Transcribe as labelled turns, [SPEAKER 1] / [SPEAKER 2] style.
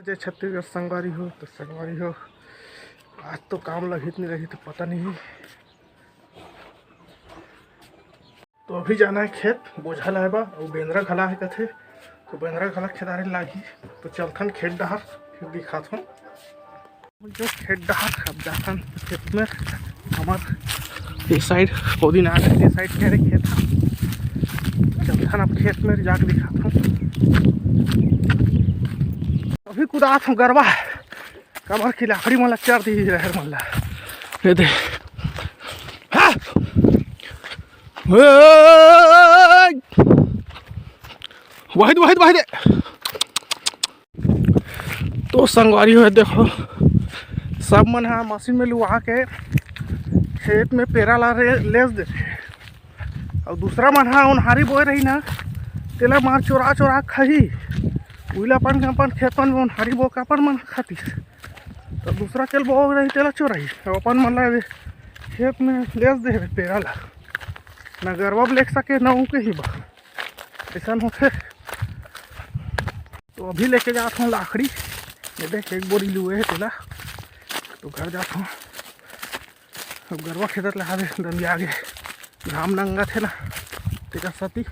[SPEAKER 1] जय छत्तीसगढ़ संगवारी हो तो संगवारी हो। आज तो काम लगी नहीं रही तो पता नहीं। तो अभी जाना है खेत, बोझा लाए बा और बेंद्रा घला है कथे। तो बेंद्रा घला खेदारे लागी तो चलथन खेत डहर फिर दिखात हूँ जो खेत डहर। अब जाथन खेत में हमार ये साइड पौधी ना ये साइड के खेत है। चलथन अब खेत में जाके दिखाता हूँ। अभी कुदात हूँ गरबा कमर की लाकड़ी मला चढ़ दी रहर मल्ला ये दे हाँ वाहिद वाहिद वाहिद। तो संगवारी हो देखो सब मन है मशीन में लुआ के खेत में पेरा ला लेस दे और दूसरा मन है उनहारी बोए रही ना तेला मार चोरा चोरा खाही उइलापन अपन खेतन में उनहारी बो कापन मन खाती। तो दूसरा केल बो रही तेला चोराई अपन मन ला खेत में लेस दे पेरा ला न गरबा लेख सके न ऊ के ही बा ऐसा होते। तो अभी लेके जाता हूँ लाकड़ी ये देख एक बोरी लुए है तेला। तो घर जाता हूँ अब गरबा खेतत लगा दे दंदिया आगे घाम नंगा थे ना तेरा साथी।